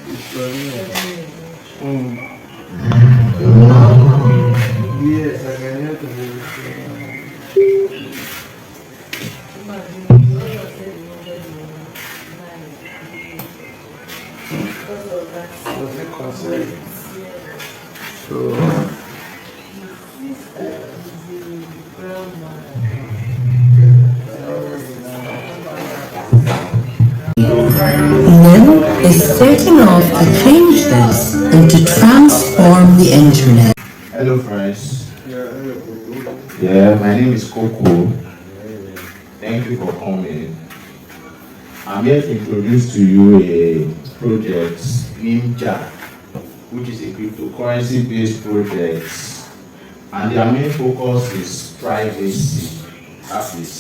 Yes, I can hear the music. Was it concert? So, NYM is setting off to change this and to transform the internet. Hello friends. Yeah, my name is Coco. Thank you for coming. I'm here to introduce to you a project, Ninja, which is a cryptocurrency-based project, and their main focus is privacy. That is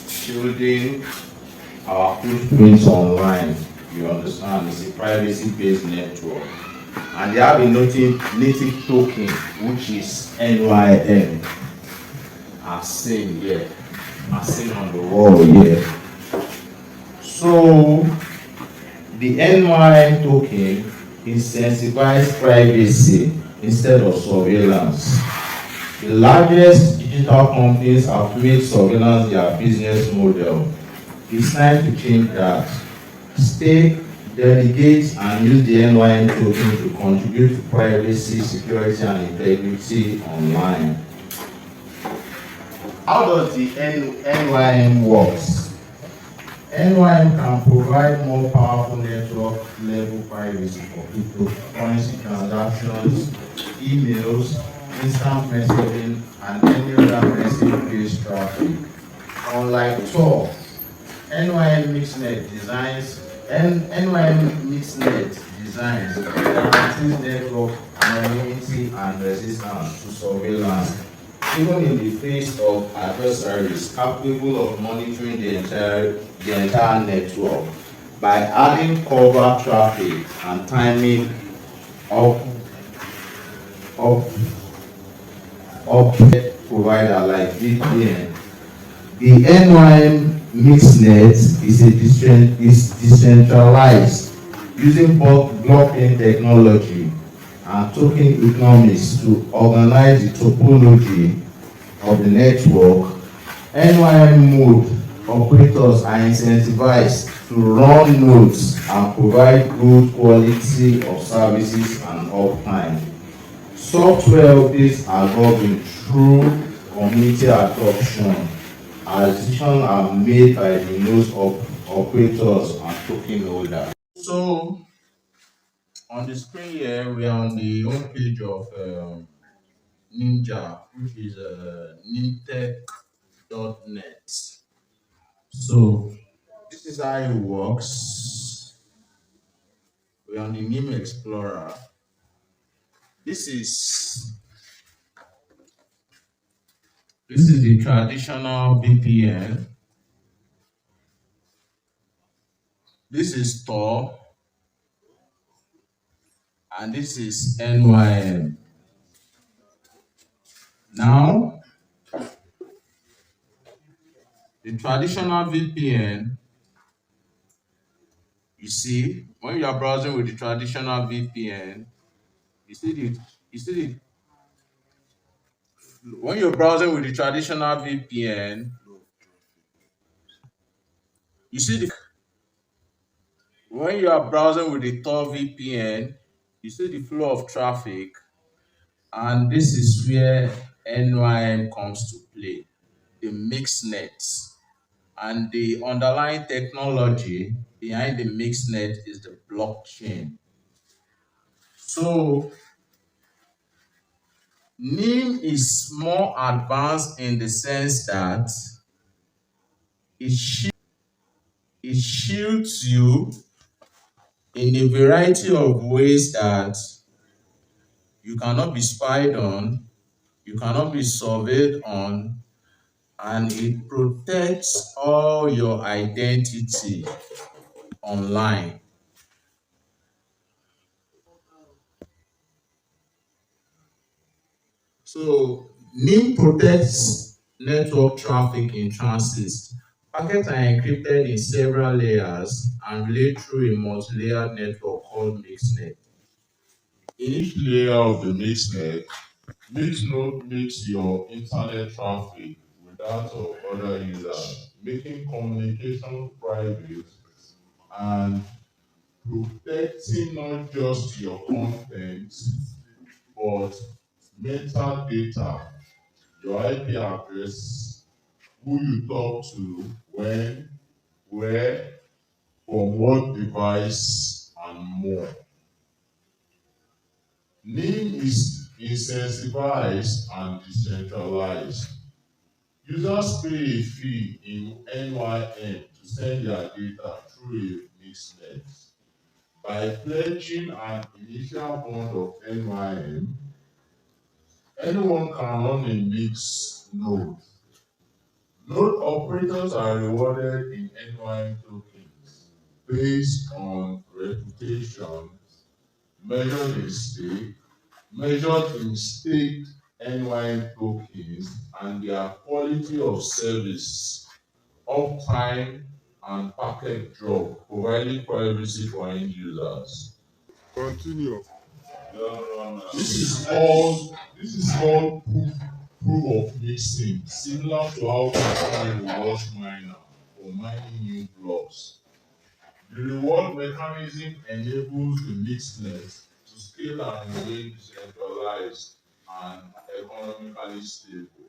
shielding our footprints online. You understand? It's a privacy-based network, and they have a native token, which is NYM. I've seen here. I've seen on the wall here. So the NYM token incentivizes privacy instead of surveillance. The largest digital companies have made surveillance their business model. It's time to change that. Stake, delegate, and use the NYM token to contribute to privacy, security, and integrity online. How does the NYM works? NYM can provide more powerful network level privacy for cryptocurrency transactions, emails, instant messaging, and any other message-based traffic. Unlike Tor, NYM Mixnet designs guarantees network anonymity and resistance to surveillance, even in the face of adversaries capable of monitoring the entire network by adding cover traffic and timing of provider like VPN. The NYM Mixnet is decentralized using both blockchain technology and token economics to organize the topology of the network. NYM mode operators are incentivized to run nodes and provide good quality of services and uptime. Software updates are governed through community adoption, as decisions are made by the nodes of operators and token holders. So, on the screen here, we are on the home page of Ninja, which is nintech.net. So, this is how it works. We're on the NYM Explorer. This is the traditional VPN. This is Tor, and this is NYM. Now, the traditional VPN, you see, when you are browsing with the traditional VPN, when you're browsing with the traditional VPN, you see the when you are browsing with the Tor VPN, you see the flow of traffic, and this is where NYM comes to play, the mixnet. And the underlying technology behind the mixnet is the blockchain. So NYM is more advanced in the sense that it shields you in a variety of ways that you cannot be spied on, you cannot be surveyed on, and it protects all your identity online. So NYM protects network traffic in transit. Packets are encrypted in several layers and relay through a multi-layered network called called mixnet. In each layer of the mixnet, Mixnode makes your internet traffic with that of other users, making communication private and protecting not just your content, but metadata, your IP address, who you talk to, when, where, from what device, and more. NIM is incentivized and decentralized. Users pay a fee in NYM to send their data through a mixnet. By pledging an initial bond of NYM, anyone can run a mix node. Node operators are rewarded in NYM tokens based on reputation measured in staked NYM tokens and their quality of service, uptime, and packet drop, providing privacy for end users. Continue. This is called proof of mixing, similar to how to find a reverse miner for mining new blocks. The reward mechanism enables the mixnet to scale and remain decentralized and economically stable.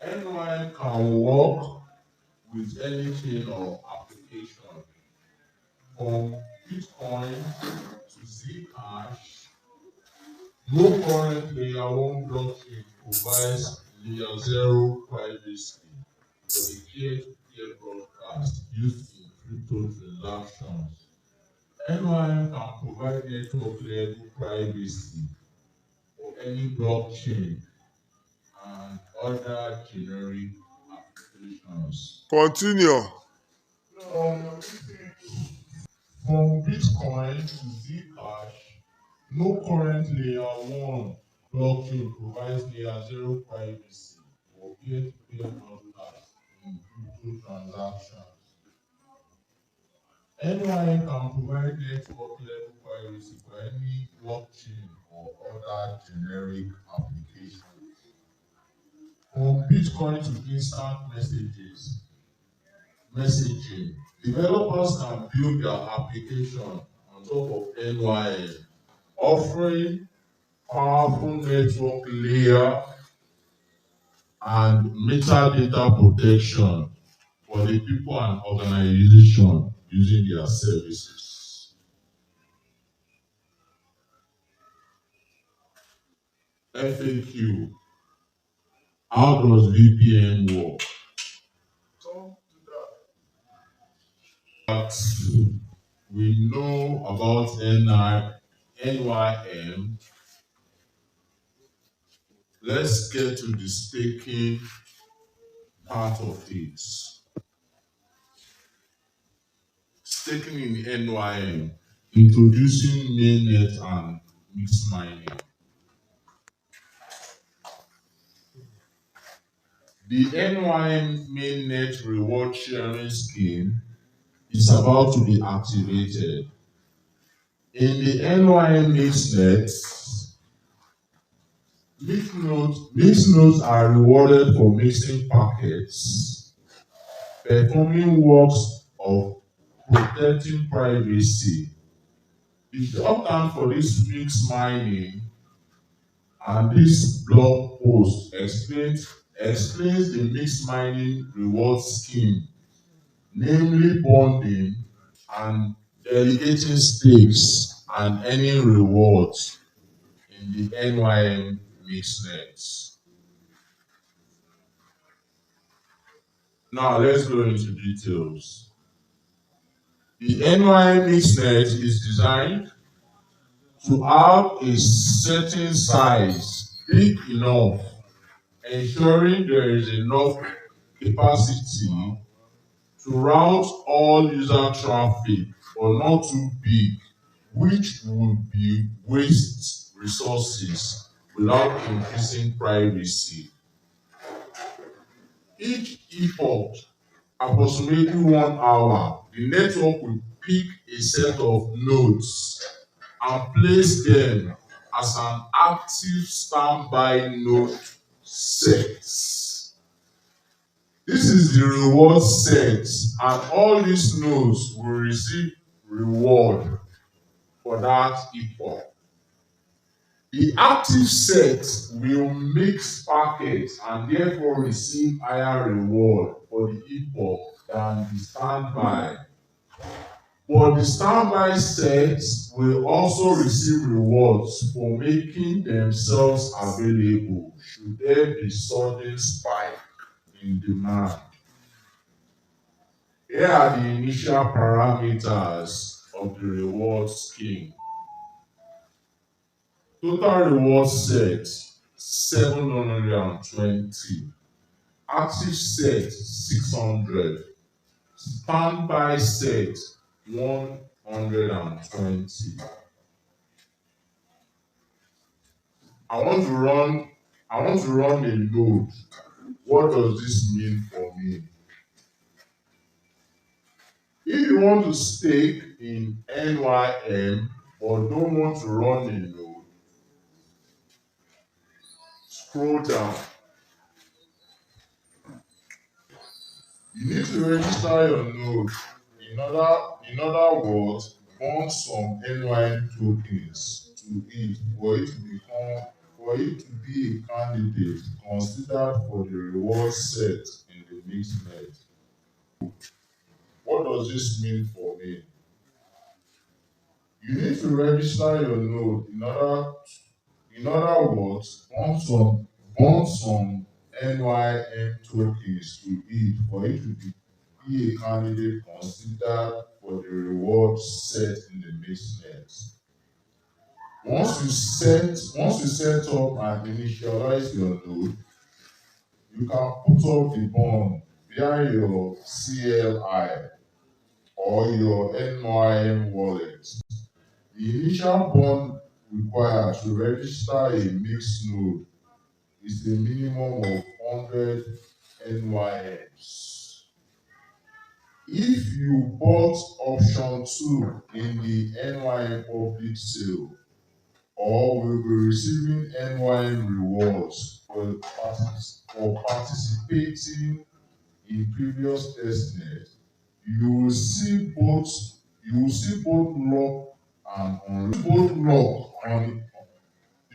Anyone can work with any chain or application, from Bitcoin to Zcash. No current layer 1 blockchain provides layer 0 privacy for the peer-to-peer broadcast used in crypto transactions. NYM can provide network level privacy for any blockchain and other generic applications. Continue. Um, from Bitcoin to Zcash, no current layer 1 blockchain provides layer 0 privacy for peer-to-peer broadcast in crypto transactions. Anyone can provide network level privacy for any blockchain or other generic application. From Bitcoin to instant messaging, developers can build their application on top of NYM, offering powerful network layer and metadata protection for the people and organization using their services. FAQ: how does VPN work? That we know about NYM, let's get to the staking part of it. Staking in NYM, introducing mainnet and mixed mining. The NYM mainnet reward sharing scheme is about to be activated. In the NYM mixnet, mixed nodes are rewarded for mixing packets, performing works of protecting privacy. The shorthand for this mixed mining and this blog post explains the mixed mining reward scheme, namely bonding and delegating stakes and earning rewards in the NYM mixnet. Now let's go into details. The NYM mixnet is designed to have a certain size, big enough, ensuring there is enough capacity to route all user traffic, but not too big, which would be waste resources without increasing privacy. Each epoch, approximately 1 hour, the network will pick a set of nodes and place them as an active standby node set. This is the reward set, and all these nodes will receive reward for that epoch. The active set will mix packets and therefore receive higher reward for the epoch than the standby. But the standby sets will also receive rewards for making themselves available should there be sudden spike in demand. Here are the initial parameters of the reward scheme. Total reward set 720, active set 600, standby set 120. I want to run a node. What does this mean for me? If you want to stake in NYM but don't want to run a node, scroll down. You need to register your node. In other words, burn some NYM tokens to it for it to be a candidate considered for the reward set in the mixnet. What does this mean for me? You need to register your node in other words, burn some NYM tokens to it for it to be a candidate considered for the reward set in the mainnet. Once you set up and initialize your node, you can put up the bond via your CLI or your NYM wallet. The initial bond required to register a mixed node is a minimum of 100 NYMs. If you bought option 2 in the NYM public sale, or will be receiving NYM rewards for participating in previous testnet, you will see both lock and on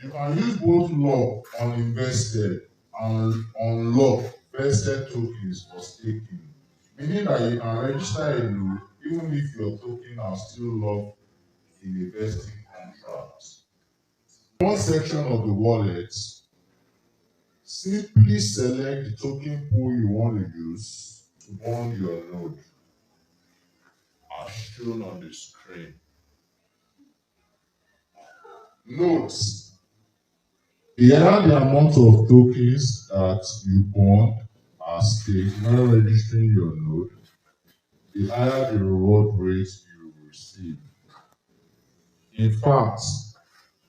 you can use both lock on invested and unlock vested tokens for staking, meaning that you can register a node even if your token are still locked in a vesting contract. One section of the wallet, simply select the token pool you want to use to bond your node, as shown on the screen. Note, beyond the amount of tokens that you bond as stake when registering your node, the higher the reward rate you will receive. In fact,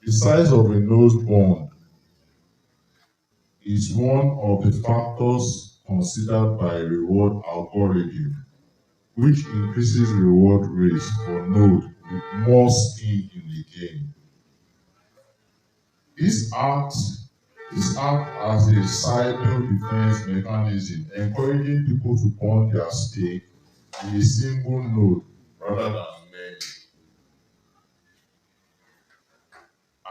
the size of a node bond is one of the factors considered by a reward algorithm, which increases reward rates for nodes with more skin in the game. This acts as a cyber defense mechanism, encouraging people to bond their stake in a single node rather than many,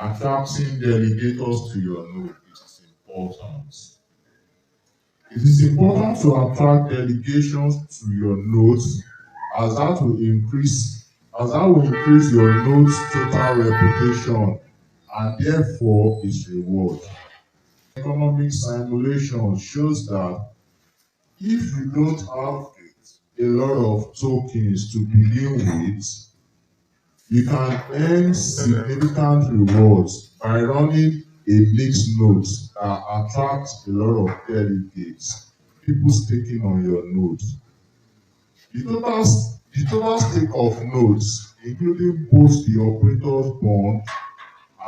attracting delegators to your node. It is important. It is important to attract delegations to your nodes as that will increase your node's total reputation and therefore its reward. Economic simulation shows that if you don't have a lot of tokens to begin with, you can earn significant rewards by running a mixed node that attracts a lot of delegates, people staking on your node. The total stake of nodes, including both the operator's bond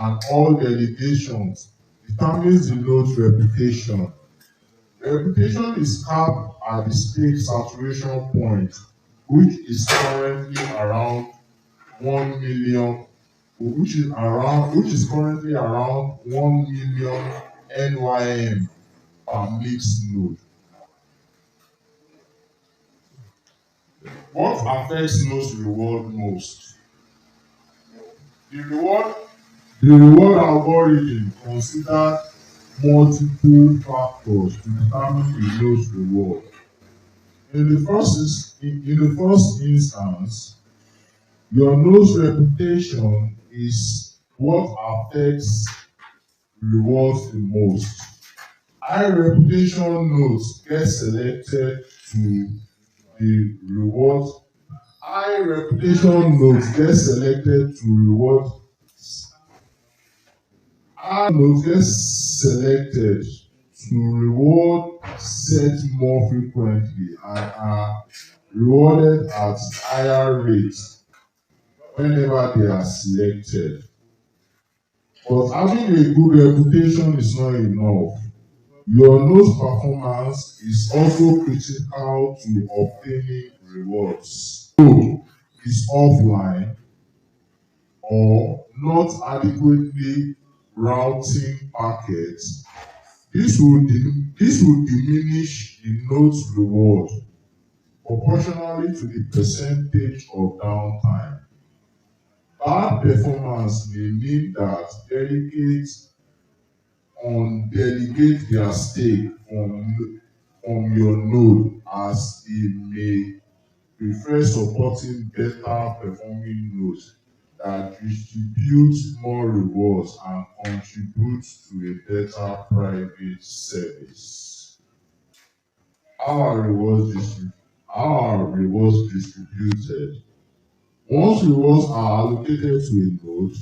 and all delegations, determines the node's reputation. Reputation is capped at the stake saturation point, which is currently around 1 million, which is currently around 1 million NYM per mixed node. What affects nodes reward most? The reward the reward algorithm considers multiple factors to determine the node's reward. In the first instance, your node's reputation is what affects rewards the most. High reputation nodes get selected to the reward. High reputation nodes get selected to reward. High nodes get selected to reward set more frequently and are rewarded at higher rates whenever they are selected. But having a good reputation is not enough. Your node's performance is also critical to obtaining rewards. Node is offline or not adequately routing packets. This will diminish the node's reward proportionally to the percentage of downtime. Bad performance may mean that delegates delegate their stake from your node as they may prefer supporting better performing nodes that distribute more rewards and contribute to a better private service. How are rewards distributed? Once rewards are allocated to a node,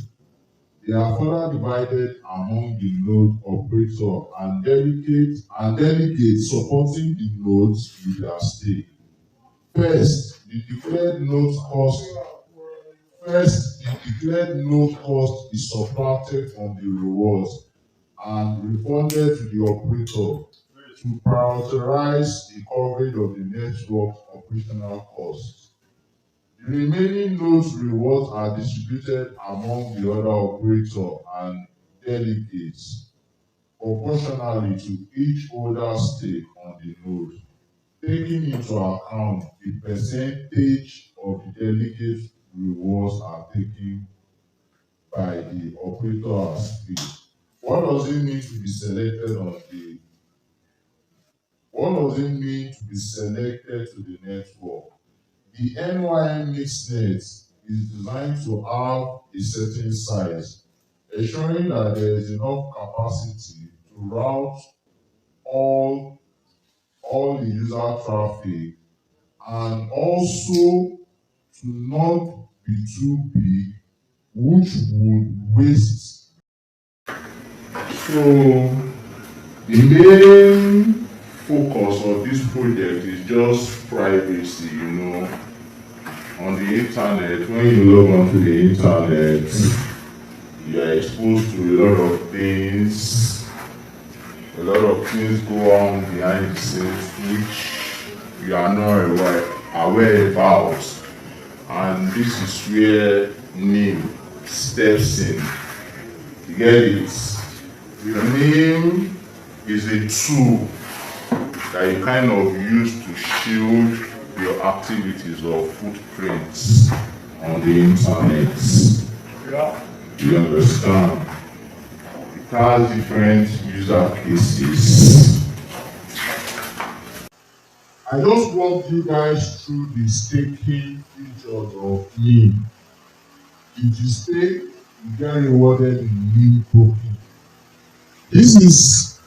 they are further divided among the node operator and delegates supporting the nodes with their stake. First, the declared node cost is subtracted from the rewards and refunded to the operator to prioritize the coverage of the network's operational costs. The remaining nodes rewards are distributed among the other operator and delegates proportionally to each holder's stake on the node, taking into account the percentage of the delegates' rewards are taken by the operator as fee. What does it mean to be selected on the What does it mean to be selected to the network? The NYM mixnet is designed to have a certain size, ensuring that there is enough capacity to route all, all the user traffic and also to not be too big, which would waste. So the main focus of this project is just privacy, on the internet. When you log onto the internet, you are exposed to a lot of things. A lot of things go on behind the scenes which you are not aware about. And this is where NYM steps in. You get it? Your name is a tool that you kind of use to shield your activities or footprints on the internet. Yeah. You understand? It has different user cases. I just walk you guys through the staking features of NYM. If you stake, you get rewarded in NYM token. This is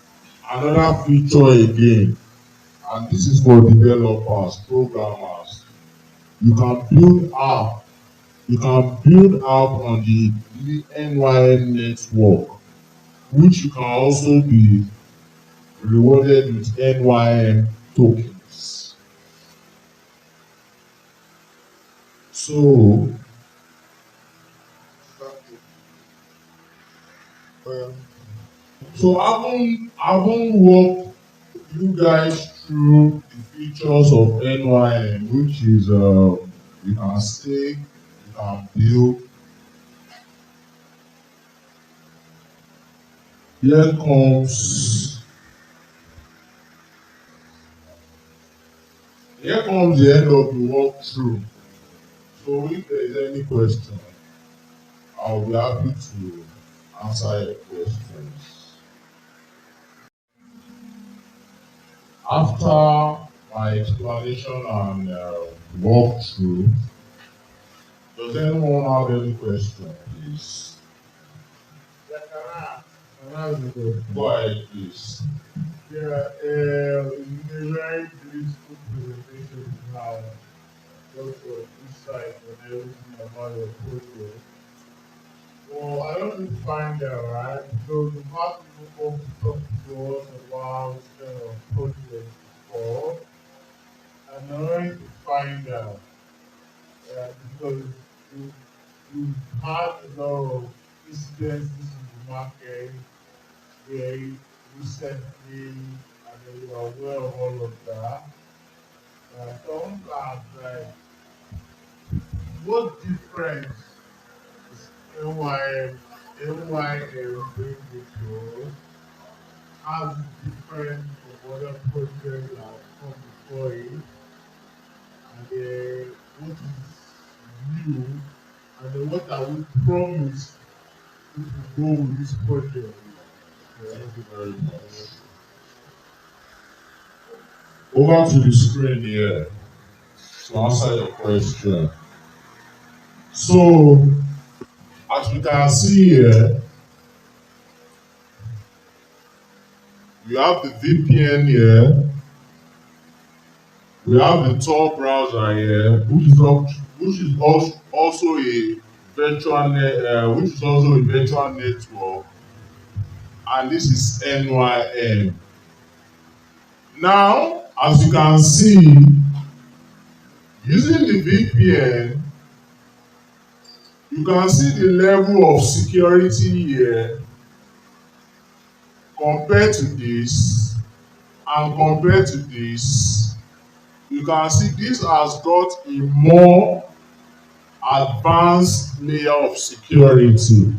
another feature again, and this is for developers, programmers. You can build app on the NYM network, which you can also be rewarded with NYM tokens. So I haven't walked you guys through the features of NYM, which is you can stake, you can build. Here comes here comes the end of the walkthrough. So if there is any question, I'll be happy to answer your questions. After my explanation and walkthrough, does anyone have any question, please? Yeah, can I ask a question? Go ahead, please. Yeah, in a very beautiful presentation now, lots of insight and everything about your project. Well, I don't need to find out, right? So the part people come to talk to us about project before, and I wanted to find out because you you had a lot of incidences in the market very recently, and then you are aware of all of that. Don't ask like what difference is NYM bring to us? How is it different from other projects that have come before it? And what is new? And then what are we promised if we go with this project? Thank you very much. Over to the screen here to answer your question. So, as you can see here, we have the VPN here, we have the Tor browser here, which is also a which is also a virtual network, and this is NYM. Now, as you can see, using the VPN, you can see the level of security here compared to this and compared to this. You can see this has got a more advanced layer of security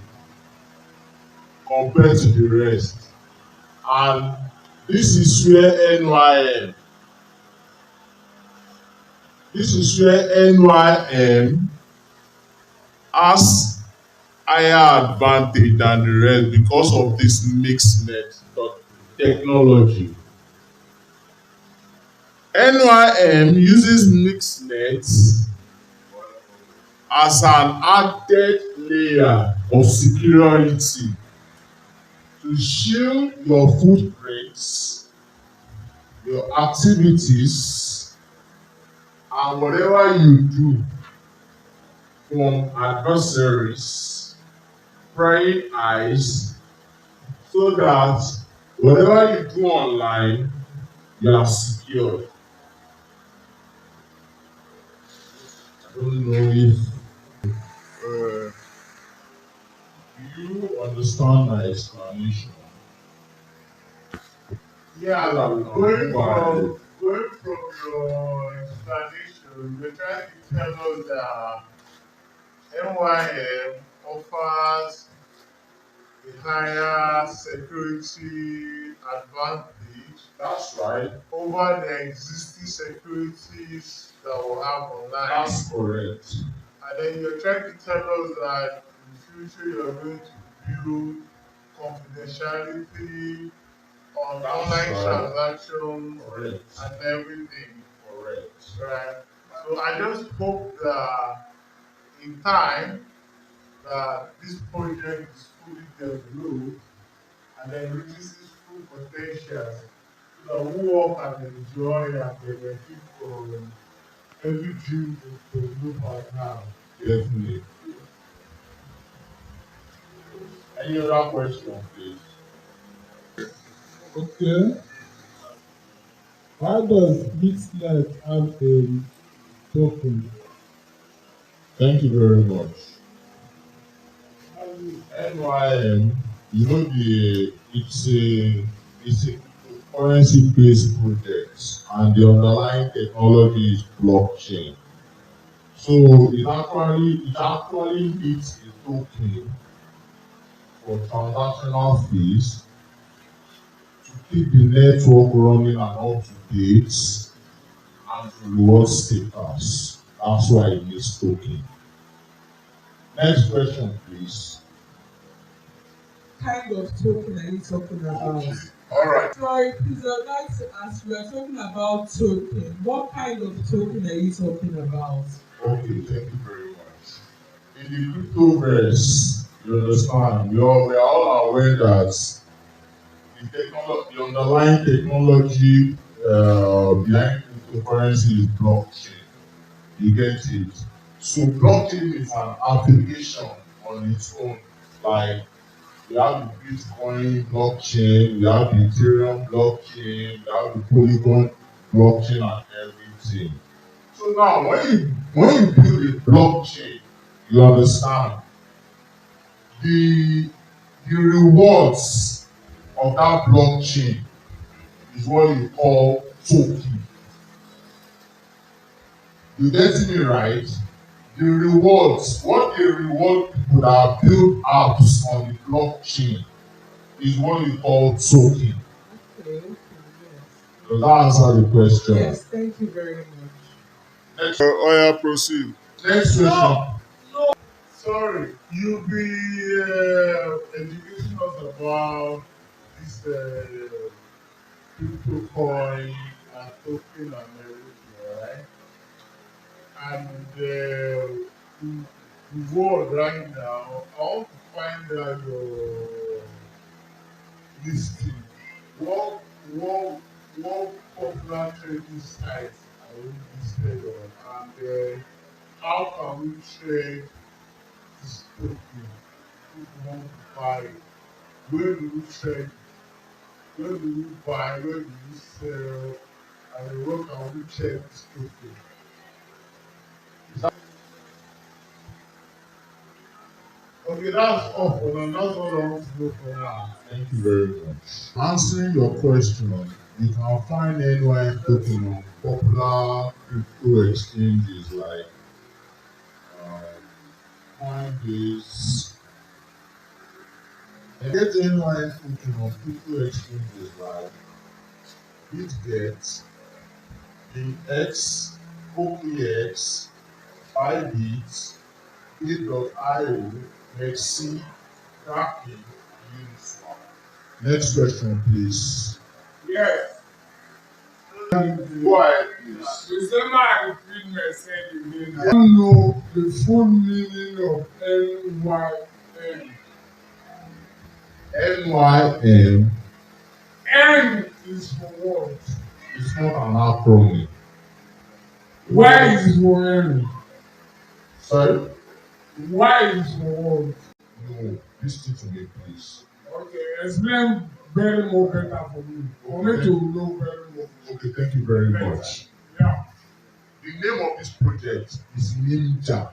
compared to the rest, and this is where NYM has higher advantage than the rest because of this mixed net technology. NYM uses mixed nets as an added layer of security to shield your footprints, your activities, and whatever you do from adversaries, prying eyes, so that whatever you do online, you are secure. I don't know if you understand my explanation. Yeah, So going from your explanation, you're trying to tell us that NYM offers a higher security advantage that's right. over the existing securities that we have online. That's correct. And then you're trying to tell us that in the future you're going to build confidentiality on That's online right. transactions Correct. and everything. Correct. Right. So I just hope that in time that this project is fully developed and then reaches its full potential so that we all can enjoy and benefit from every dream we look at now. Definitely. Any other question, please? Okay. How does Mixnet have a token? Thank you very much. NYM, you know it's a cryptocurrency-based projects, and the underlying technology is blockchain. So it actually needs a token for transactional fees to keep the network running and up to date and to reward stakeholders. That's why it needs token. Next question, please. Kind of token are you talking about? All right. Sorry, please, I'd like to ask, we are talking about token. What kind of token are you talking about? Okay, thank you very much. In the cryptoverse, you understand, we are all aware that the underlying technology behind cryptocurrency is blockchain. You get it? So blockchain is an application on its own. Like we have the Bitcoin blockchain, we have the Ethereum blockchain, we have the Polygon blockchain and everything. So now when you build a blockchain, you understand the rewards of that blockchain is what you call token. You get me right? The rewards, what they reward people that build apps on the blockchain is what you call token. Okay, yes. Does that answer the question? Yes, thank you very much. Next, yeah, proceed. Next question. Sorry, you be educating us about this crypto coin and token and everything, right? And the world right now, I want to find out your listing. What what popular trading sites are you listed on, and how can we trade this token if we want to buy it? Where do we trade? Where do we buy? Where do we sell? And where can we trade this token? Okay, that's all for now. That's all I want to know for now. Thank you very much. Answering your question, you can find NYM token on popular crypto exchanges like Coinbase. And get NYM token on crypto exchanges like BitGet, BitX, OKX, Bybit, Bit.io, Mexi, Kraken, and Uniswap. Next question, please. Yes. Go ahead, please. December I repeat myself again. I don't know the full meaning of NYM. NYM N is for what? is not an acronym. Y is for N. Sorry? Y is for what? No, listen to me, please. Okay, explain very more better for me. For me to know very more. Okay, thank you very much. Yeah. The name of this project is Ninja.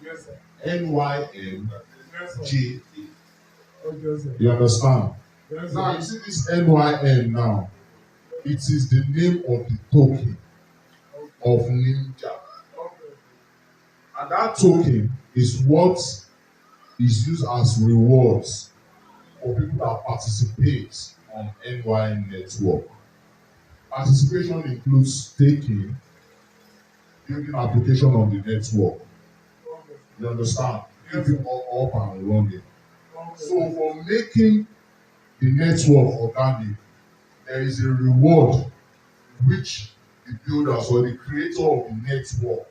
Yes, sir. NYM Yes, sir. J. Okay, sir. You understand? Yes, sir. Now, you see this NYM now, it is the name of the token of Ninja. Okay. And that token is what is used as rewards for people that participate on NYM network. Participation includes staking, building application on the network. Okay. You understand? Keeping all up and running. Okay. So for making the network organic, there is a reward which the builders or the creator of the network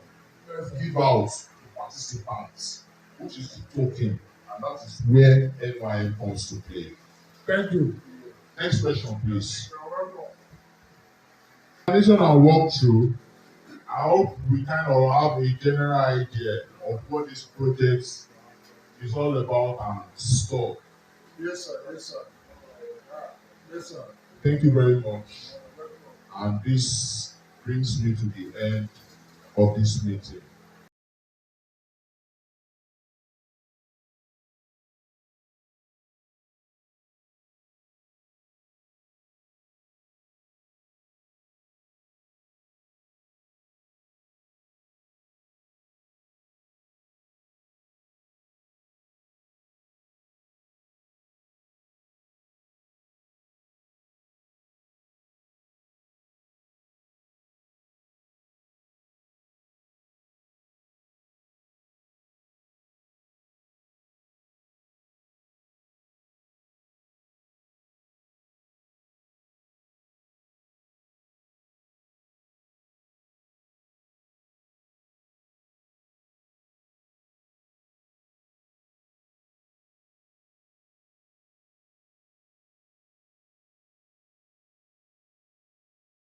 Yes, sir. give out to participants, which is the token, and that is where NYM comes to play. Thank you. Next question, please. You're welcome. Explanation and walkthrough. I hope we kind of have a general idea of what this project is all about and stuff. Yes, sir. Yes, sir. Yes, sir. Thank you very much. And this brings me to the end of this meeting.